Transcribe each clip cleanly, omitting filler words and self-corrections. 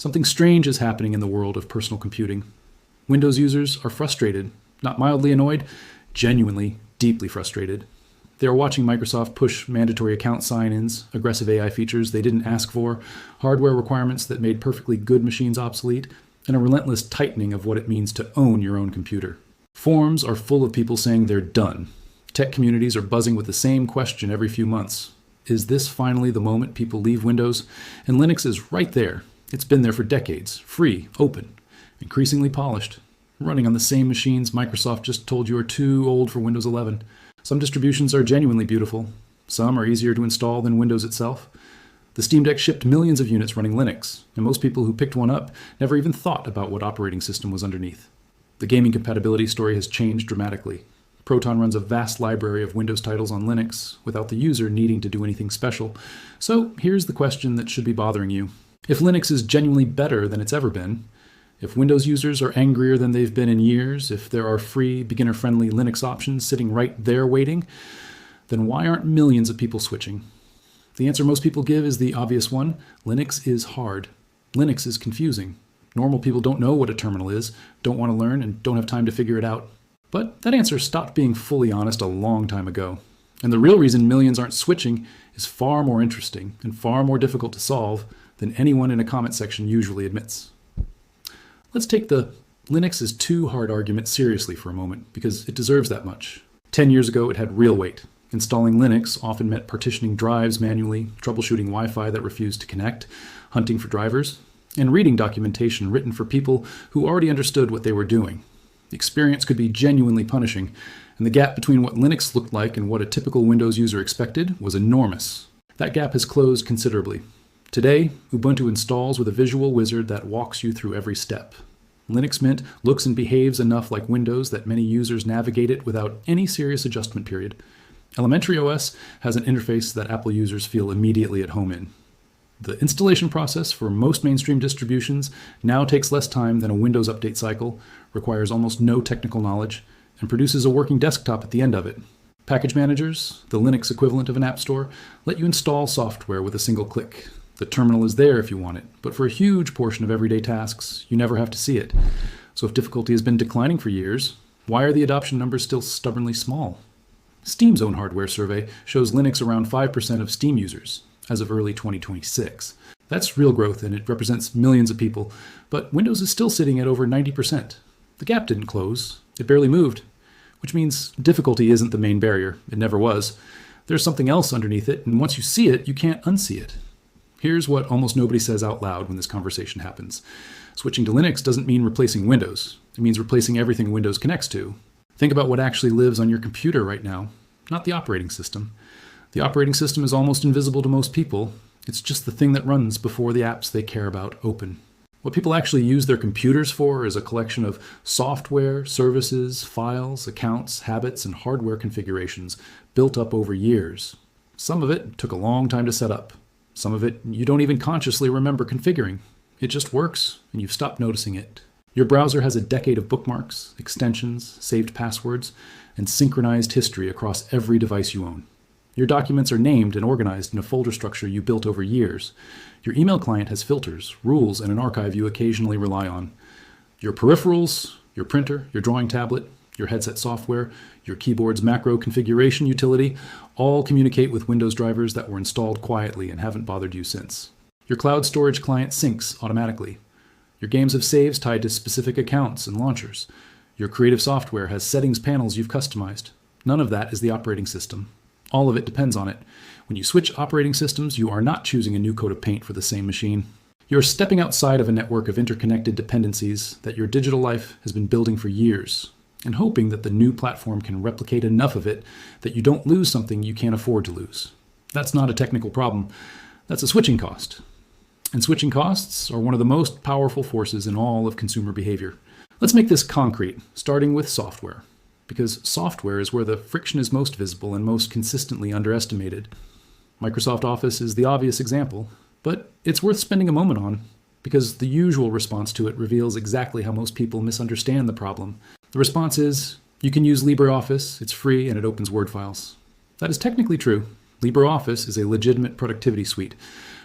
Something strange is happening in the world of personal computing. Windows users are frustrated, not mildly annoyed, genuinely, deeply frustrated. They are watching Microsoft push mandatory account sign-ins, aggressive AI features they didn't ask for, hardware requirements that made perfectly good machines obsolete, and a relentless tightening of what it means to own your own computer. Forums are full of people saying they're done. Tech communities are buzzing with the same question every few months. Is this finally the moment people leave Windows? And Linux is right there. It's been there for decades, free, open, increasingly polished, running on the same machines Microsoft just told you are too old for Windows 11. Some distributions are genuinely beautiful. Some are easier to install than Windows itself. The Steam Deck shipped millions of units running Linux, and most people who picked one up never even thought about what operating system was underneath. The gaming compatibility story has changed dramatically. Proton runs a vast library of Windows titles on Linux without the user needing to do anything special. So here's the question that should be bothering you. If Linux is genuinely better than it's ever been, if Windows users are angrier than they've been in years, if there are free, beginner-friendly Linux options sitting right there waiting, then why aren't millions of people switching? The answer most people give is the obvious one. Linux is hard. Linux is confusing. Normal people don't know what a terminal is, don't want to learn, and don't have time to figure it out. But that answer stopped being fully honest a long time ago. And the real reason millions aren't switching is far more interesting and far more difficult to solve than anyone in a comment section usually admits. Let's take the Linux is too hard argument seriously for a moment, because it deserves that much. 10 years ago, it had real weight. Installing Linux often meant partitioning drives manually, troubleshooting Wi-Fi that refused to connect, hunting for drivers, and reading documentation written for people who already understood what they were doing. The experience could be genuinely punishing, and the gap between what Linux looked like and what a typical Windows user expected was enormous. That gap has closed considerably. Today, Ubuntu installs with a visual wizard that walks you through every step. Linux Mint looks and behaves enough like Windows that many users navigate it without any serious adjustment period. Elementary OS has an interface that Apple users feel immediately at home in. The installation process for most mainstream distributions now takes less time than a Windows update cycle, requires almost no technical knowledge, and produces a working desktop at the end of it. Package managers, the Linux equivalent of an app store, let you install software with a single click. The terminal is there if you want it, but for a huge portion of everyday tasks, you never have to see it. So if difficulty has been declining for years, why are the adoption numbers still stubbornly small? Steam's own hardware survey shows Linux around 5% of Steam users as of early 2026. That's real growth and it represents millions of people, but Windows is still sitting at over 90%. The gap didn't close, it barely moved, which means difficulty isn't the main barrier. It never was. There's something else underneath it, and once you see it, you can't unsee it. Here's what almost nobody says out loud when this conversation happens. Switching to Linux doesn't mean replacing Windows. It means replacing everything Windows connects to. Think about what actually lives on your computer right now, not the operating system. The operating system is almost invisible to most people. It's just the thing that runs before the apps they care about open. What people actually use their computers for is a collection of software, services, files, accounts, habits, and hardware configurations built up over years. Some of it took a long time to set up. Some of it you don't even consciously remember configuring. It just works, and you've stopped noticing it. Your browser has a decade of bookmarks, extensions, saved passwords, and synchronized history across every device you own. Your documents are named and organized in a folder structure you built over years. Your email client has filters, rules, and an archive you occasionally rely on. Your peripherals, your printer, your drawing tablet, your headset software, your keyboard's macro configuration utility, all communicate with Windows drivers that were installed quietly and haven't bothered you since. Your cloud storage client syncs automatically. Your games have saves tied to specific accounts and launchers. Your creative software has settings panels you've customized. None of that is the operating system. All of it depends on it. When you switch operating systems, you are not choosing a new coat of paint for the same machine. You're stepping outside of a network of interconnected dependencies that your digital life has been building for years, and hoping that the new platform can replicate enough of it that you don't lose something you can't afford to lose. That's not a technical problem. That's a switching cost. And switching costs are one of the most powerful forces in all of consumer behavior. Let's make this concrete, starting with software, because software is where the friction is most visible and most consistently underestimated. Microsoft Office is the obvious example, but it's worth spending a moment on, because the usual response to it reveals exactly how most people misunderstand the problem. The response is, you can use LibreOffice, it's free, and it opens Word files. That is technically true. LibreOffice is a legitimate productivity suite.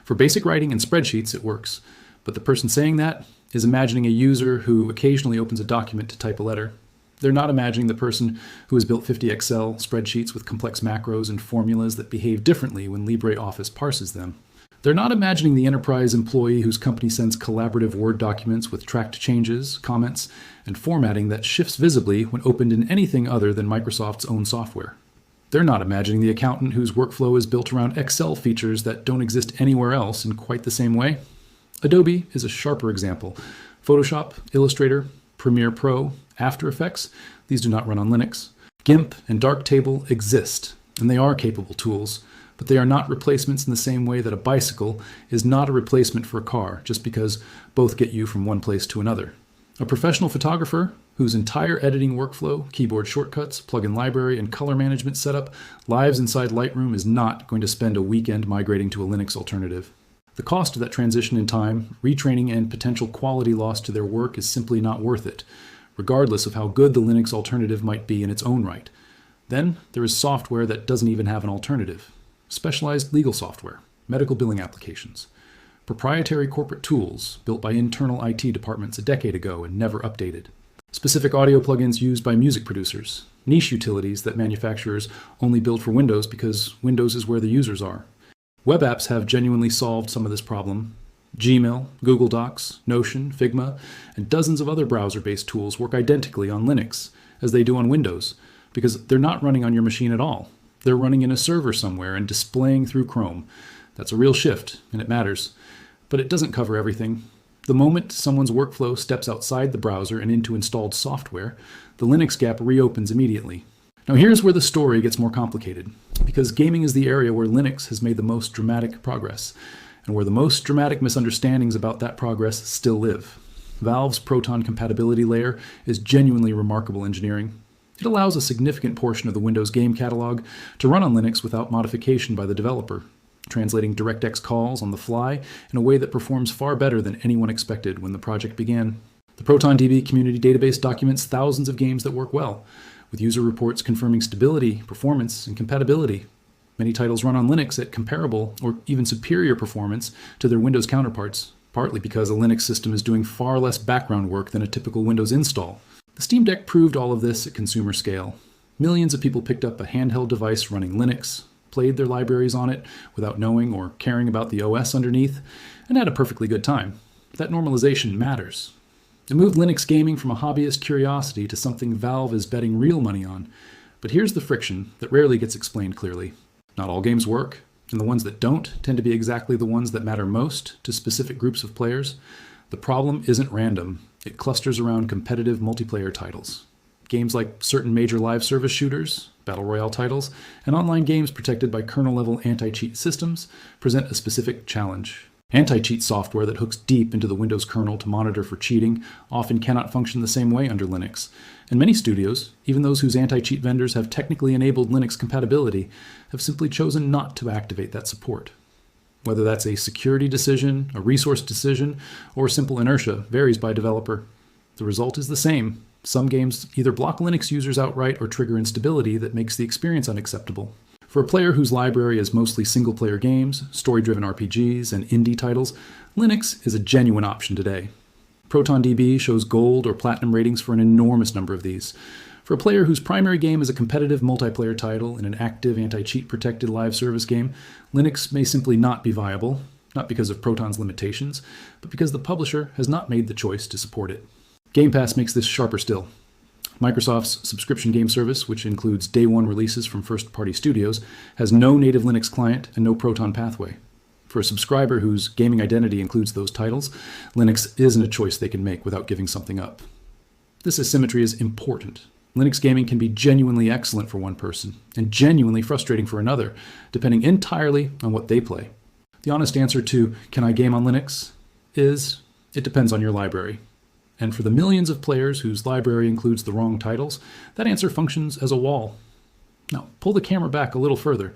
For basic writing and spreadsheets, it works. But the person saying that is imagining a user who occasionally opens a document to type a letter. They're not imagining the person who has built 50 Excel spreadsheets with complex macros and formulas that behave differently when LibreOffice parses them. They're not imagining the enterprise employee whose company sends collaborative Word documents with tracked changes, comments, and formatting that shifts visibly when opened in anything other than Microsoft's own software. They're not imagining the accountant whose workflow is built around Excel features that don't exist anywhere else in quite the same way. Adobe is a sharper example. Photoshop, Illustrator, Premiere Pro, After Effects, these do not run on Linux. GIMP and Darktable exist, and they are capable tools, but they are not replacements in the same way that a bicycle is not a replacement for a car, just because both get you from one place to another. A professional photographer whose entire editing workflow, keyboard shortcuts, plugin library, and color management setup lives inside Lightroom is not going to spend a weekend migrating to a Linux alternative. The cost of that transition in time, retraining, and potential quality loss to their work is simply not worth it, regardless of how good the Linux alternative might be in its own right. Then there is software that doesn't even have an alternative. Specialized legal software, medical billing applications, proprietary corporate tools built by internal IT departments a decade ago and never updated, specific audio plugins used by music producers, niche utilities that manufacturers only build for Windows because Windows is where the users are. Web apps have genuinely solved some of this problem. Gmail, Google Docs, Notion, Figma, and dozens of other browser-based tools work identically on Linux as they do on Windows because they're not running on your machine at all. They're running in a server somewhere and displaying through Chrome. That's a real shift, and it matters. But it doesn't cover everything. The moment someone's workflow steps outside the browser and into installed software, the Linux gap reopens immediately. Now here's where the story gets more complicated, because gaming is the area where Linux has made the most dramatic progress, and where the most dramatic misunderstandings about that progress still live. Valve's Proton compatibility layer is genuinely remarkable engineering. It allows a significant portion of the Windows game catalog to run on Linux without modification by the developer, translating DirectX calls on the fly in a way that performs far better than anyone expected when the project began. The ProtonDB community database documents thousands of games that work well, with user reports confirming stability, performance, and compatibility. Many titles run on Linux at comparable or even superior performance to their Windows counterparts, partly because a Linux system is doing far less background work than a typical Windows install. The Steam Deck proved all of this at consumer scale. Millions of people picked up a handheld device running Linux, played their libraries on it without knowing or caring about the OS underneath, and had a perfectly good time. That normalization matters. It moved Linux gaming from a hobbyist curiosity to something Valve is betting real money on. But here's the friction that rarely gets explained clearly. Not all games work, and the ones that don't tend to be exactly the ones that matter most to specific groups of players. The problem isn't random. It clusters around competitive multiplayer titles. Games like certain major live service shooters, battle royale titles, and online games protected by kernel-level anti-cheat systems present a specific challenge. Anti-cheat software that hooks deep into the Windows kernel to monitor for cheating often cannot function the same way under Linux. And many studios, even those whose anti-cheat vendors have technically enabled Linux compatibility, have simply chosen not to activate that support. Whether that's a security decision, a resource decision, or simple inertia varies by developer. The result is the same. Some games either block Linux users outright or trigger instability that makes the experience unacceptable. For a player whose library is mostly single-player games, story-driven RPGs, and indie titles, Linux is a genuine option today. ProtonDB shows gold or platinum ratings for an enormous number of these. For a player whose primary game is a competitive multiplayer title in an active anti-cheat protected live service game, Linux may simply not be viable, not because of Proton's limitations, but because the publisher has not made the choice to support it. Game Pass makes this sharper still. Microsoft's subscription game service, which includes day one releases from first-party studios, has no native Linux client and no Proton pathway. For a subscriber whose gaming identity includes those titles, Linux isn't a choice they can make without giving something up. This asymmetry is important. Linux gaming can be genuinely excellent for one person and genuinely frustrating for another, depending entirely on what they play. The honest answer to, can I game on Linux? Is, it depends on your library. And for the millions of players whose library includes the wrong titles, that answer functions as a wall. Now, pull the camera back a little further.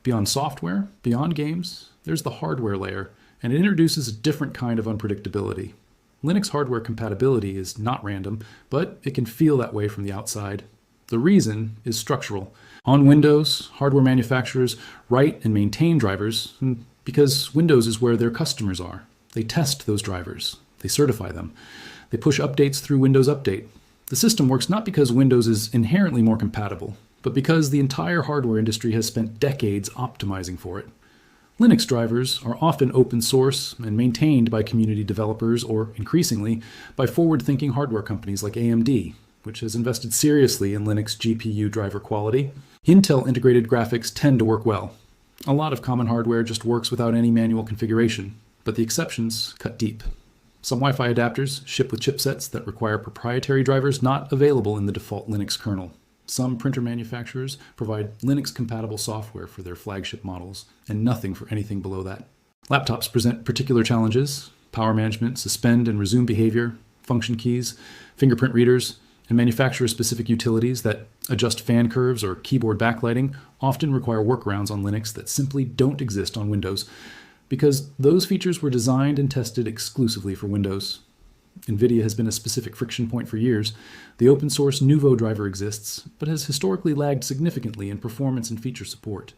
Beyond software, beyond games, there's the hardware layer, and it introduces a different kind of unpredictability. Linux hardware compatibility is not random, but it can feel that way from the outside. The reason is structural. On Windows, hardware manufacturers write and maintain drivers because Windows is where their customers are. They test those drivers. They certify them. They push updates through Windows Update. The system works not because Windows is inherently more compatible, but because the entire hardware industry has spent decades optimizing for it. Linux drivers are often open source and maintained by community developers or, increasingly, by forward-thinking hardware companies like AMD, which has invested seriously in Linux GPU driver quality. Intel integrated graphics tend to work well. A lot of common hardware just works without any manual configuration, but the exceptions cut deep. Some Wi-Fi adapters ship with chipsets that require proprietary drivers not available in the default Linux kernel. Some printer manufacturers provide Linux-compatible software for their flagship models, and nothing for anything below that. Laptops present particular challenges: power management, suspend and resume behavior, function keys, fingerprint readers, and manufacturer-specific utilities that adjust fan curves or keyboard backlighting often require workarounds on Linux that simply don't exist on Windows, because those features were designed and tested exclusively for Windows. NVIDIA has been a specific friction point for years. The open source Nouveau driver exists, but has historically lagged significantly in performance and feature support.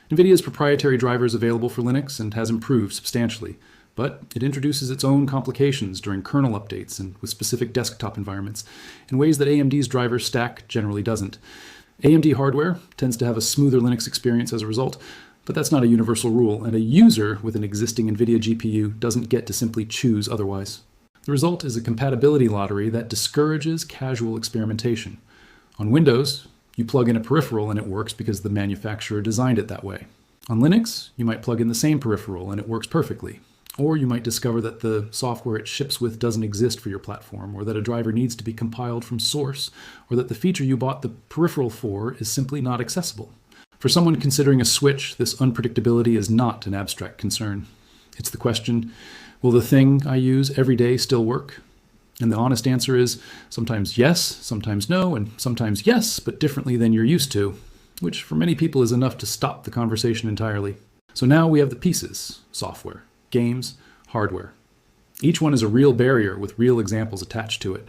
NVIDIA's proprietary driver is available for Linux and has improved substantially, but it introduces its own complications during kernel updates and with specific desktop environments in ways that AMD's driver stack generally doesn't. AMD hardware tends to have a smoother Linux experience as a result, but that's not a universal rule, and a user with an existing NVIDIA GPU doesn't get to simply choose otherwise. The result is a compatibility lottery that discourages casual experimentation. On Windows, you plug in a peripheral and it works because the manufacturer designed it that way. On Linux, you might plug in the same peripheral and it works perfectly. Or you might discover that the software it ships with doesn't exist for your platform, or that a driver needs to be compiled from source, or that the feature you bought the peripheral for is simply not accessible. For someone considering a switch, this unpredictability is not an abstract concern. It's the question, will the thing I use every day still work? And the honest answer is sometimes yes, sometimes no, and sometimes yes, but differently than you're used to, which for many people is enough to stop the conversation entirely. So now we have the pieces: software, games, hardware. Each one is a real barrier with real examples attached to it.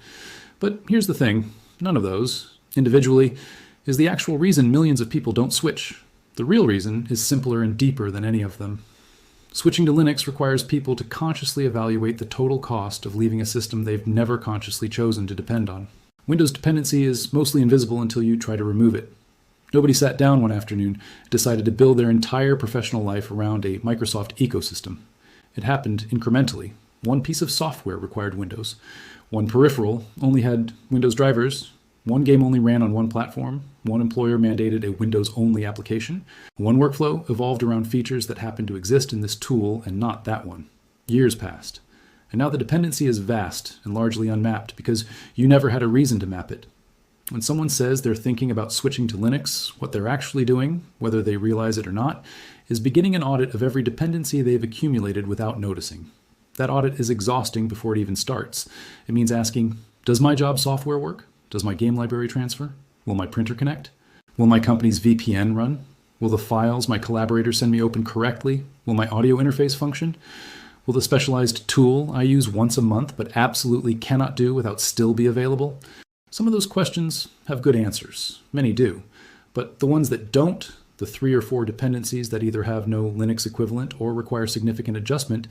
But here's the thing, none of those, individually, is the actual reason millions of people don't switch. The real reason is simpler and deeper than any of them. Switching to Linux requires people to consciously evaluate the total cost of leaving a system they've never consciously chosen to depend on. Windows dependency is mostly invisible until you try to remove it. Nobody sat down one afternoon and decided to build their entire professional life around a Microsoft ecosystem. It happened incrementally. One piece of software required Windows. One peripheral only had Windows drivers. One game only ran on one platform. One employer mandated a Windows-only application. One workflow evolved around features that happened to exist in this tool and not that one. Years passed. And now the dependency is vast and largely unmapped because you never had a reason to map it. When someone says they're thinking about switching to Linux, what they're actually doing, whether they realize it or not, is beginning an audit of every dependency they've accumulated without noticing. That audit is exhausting before it even starts. It means asking, does my job software work? Does my game library transfer? Will my printer connect? Will my company's VPN run? Will the files my collaborators send me open correctly? Will my audio interface function? Will the specialized tool I use once a month but absolutely cannot do without still be available? Some of those questions have good answers. Many do. But the ones that don't, the 3 or 4 dependencies that either have no Linux equivalent or require significant adjustment,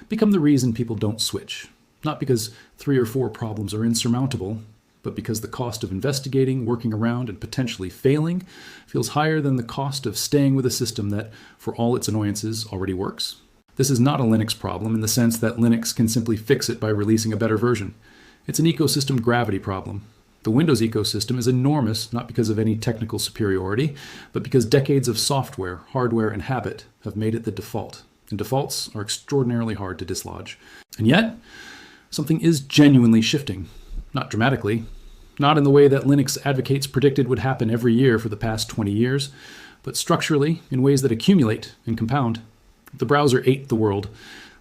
become the reason people don't switch. Not because 3 or 4 problems are insurmountable, but because the cost of investigating, working around, and potentially failing feels higher than the cost of staying with a system that, for all its annoyances, already works. This is not a Linux problem in the sense that Linux can simply fix it by releasing a better version. It's an ecosystem gravity problem. The Windows ecosystem is enormous not because of any technical superiority, but because decades of software, hardware, and habit have made it the default. And defaults are extraordinarily hard to dislodge. And yet, something is genuinely shifting. Not dramatically, not in the way that Linux advocates predicted would happen every year for the past 20 years, but structurally in ways that accumulate and compound. The browser ate the world.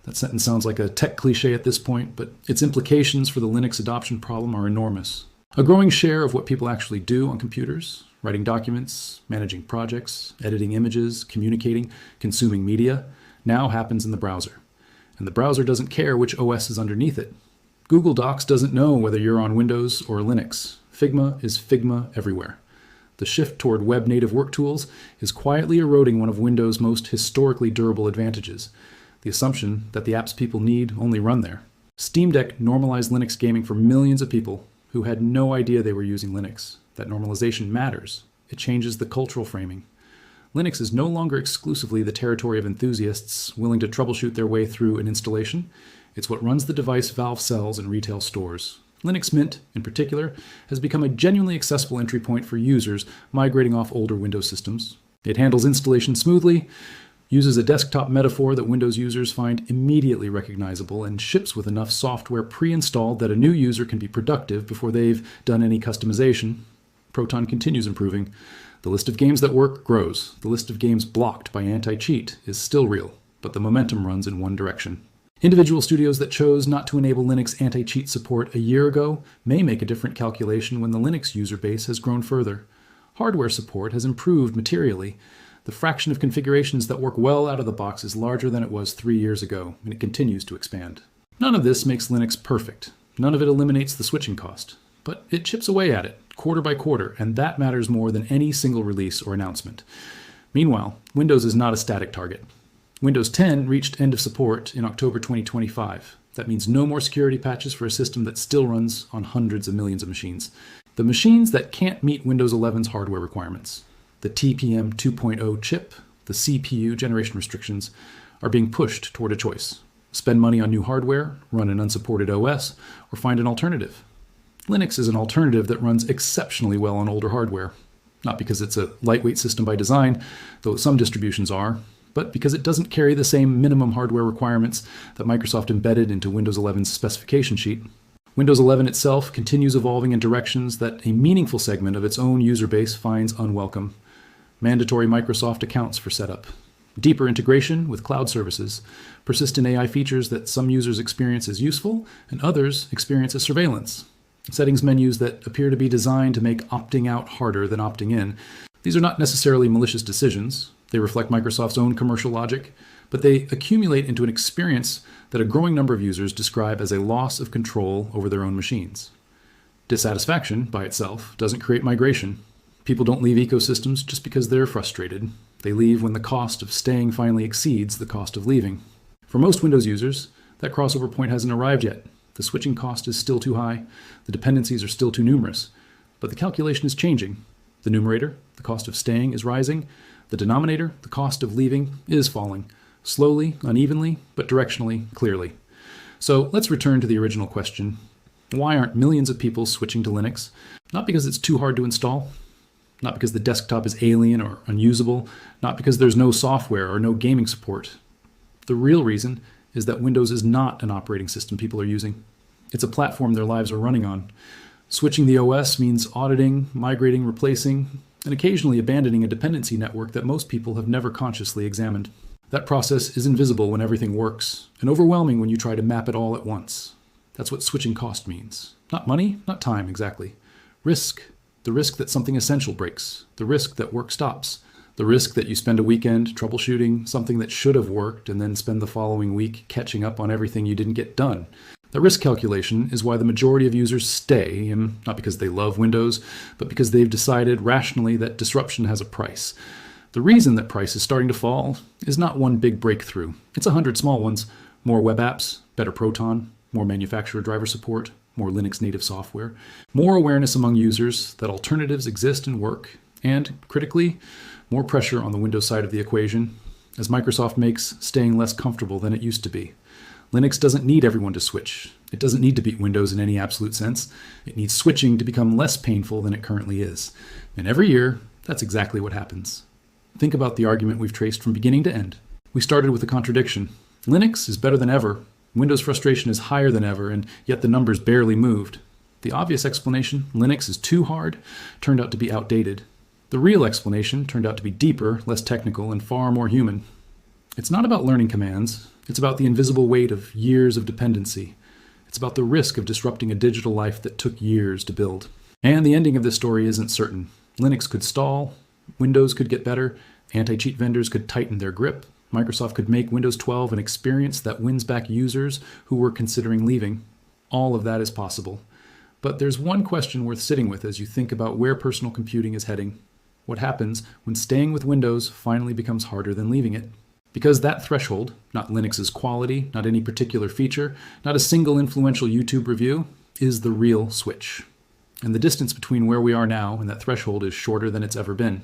That sentence sounds like a tech cliche at this point, but its implications for the Linux adoption problem are enormous. A growing share of what people actually do on computers, writing documents, managing projects, editing images, communicating, consuming media, now happens in the browser. And the browser doesn't care which OS is underneath it. Google Docs doesn't know whether you're on Windows or Linux. Figma is Figma everywhere. The shift toward web-native work tools is quietly eroding one of Windows' most historically durable advantages, the assumption that the apps people need only run there. Steam Deck normalized Linux gaming for millions of people who had no idea they were using Linux. That normalization matters. It changes the cultural framing. Linux is no longer exclusively the territory of enthusiasts willing to troubleshoot their way through an installation. It's what runs the device Valve sells in retail stores. Linux Mint, in particular, has become a genuinely accessible entry point for users migrating off older Windows systems. It handles installation smoothly, uses a desktop metaphor that Windows users find immediately recognizable, and ships with enough software pre-installed that a new user can be productive before they've done any customization. Proton continues improving. The list of games that work grows. The list of games blocked by anti-cheat is still real, but the momentum runs in one direction. Individual studios that chose not to enable Linux anti-cheat support a year ago may make a different calculation when the Linux user base has grown further. Hardware support has improved materially. The fraction of configurations that work well out of the box is larger than it was 3 years ago, and it continues to expand. None of this makes Linux perfect. None of it eliminates the switching cost. But it chips away at it, quarter by quarter, and that matters more than any single release or announcement. Meanwhile, Windows is not a static target. Windows 10 reached end of support in October 2025. That means no more security patches for a system that still runs on hundreds of millions of machines. The machines that can't meet Windows 11's hardware requirements, the TPM 2.0 chip, the CPU generation restrictions, are being pushed toward a choice. Spend money on new hardware, run an unsupported OS, or find an alternative. Linux is an alternative that runs exceptionally well on older hardware. Not because it's a lightweight system by design, though some distributions are, but because it doesn't carry the same minimum hardware requirements that Microsoft embedded into Windows 11's specification sheet. Windows 11 itself continues evolving in directions that a meaningful segment of its own user base finds unwelcome. Mandatory Microsoft accounts for setup, deeper integration with cloud services, persistent AI features that some users experience as useful and others experience as surveillance, settings menus that appear to be designed to make opting out harder than opting in. These are not necessarily malicious decisions. They reflect Microsoft's own commercial logic, but they accumulate into an experience that a growing number of users describe as a loss of control over their own machines. Dissatisfaction, by itself, doesn't create migration. People don't leave ecosystems just because they're frustrated. They leave when the cost of staying finally exceeds the cost of leaving. For most Windows users, that crossover point hasn't arrived yet. The switching cost is still too high. The dependencies are still too numerous. But the calculation is changing. The numerator, the cost of staying, is rising. The denominator, the cost of leaving, is falling. Slowly, unevenly, but directionally, clearly. So let's return to the original question. Why aren't millions of people switching to Linux? Not because it's too hard to install. Not because the desktop is alien or unusable. Not because there's no software or no gaming support. The real reason is that Windows is not an operating system people are using. It's a platform their lives are running on. Switching the OS means auditing, migrating, replacing, and occasionally abandoning a dependency network that most people have never consciously examined. That process is invisible when everything works, and overwhelming when you try to map it all at once. That's what switching cost means. Not money, not time, exactly. Risk. The risk that something essential breaks. The risk that work stops. The risk that you spend a weekend troubleshooting something that should have worked and then spend the following week catching up on everything you didn't get done. The risk calculation is why the majority of users stay, and not because they love Windows, but because they've decided rationally that disruption has a price. The reason that price is starting to fall is not one big breakthrough. It's 100 small ones. More web apps, better Proton, more manufacturer driver support, more Linux native software, more awareness among users that alternatives exist and work, and, critically, more pressure on the Windows side of the equation, as Microsoft makes staying less comfortable than it used to be. Linux doesn't need everyone to switch. It doesn't need to beat Windows in any absolute sense. It needs switching to become less painful than it currently is. And every year, that's exactly what happens. Think about the argument we've traced from beginning to end. We started with a contradiction. Linux is better than ever. Windows frustration is higher than ever, and yet the numbers barely moved. The obvious explanation, Linux is too hard, turned out to be outdated. The real explanation turned out to be deeper, less technical, and far more human. It's not about learning commands. It's about the invisible weight of years of dependency. It's about the risk of disrupting a digital life that took years to build. And the ending of this story isn't certain. Linux could stall, Windows could get better, anti-cheat vendors could tighten their grip, Microsoft could make Windows 12 an experience that wins back users who were considering leaving. All of that is possible. But there's one question worth sitting with as you think about where personal computing is heading. What happens when staying with Windows finally becomes harder than leaving it? Because that threshold, not Linux's quality, not any particular feature, not a single influential YouTube review, is the real switch. And the distance between where we are now and that threshold is shorter than it's ever been.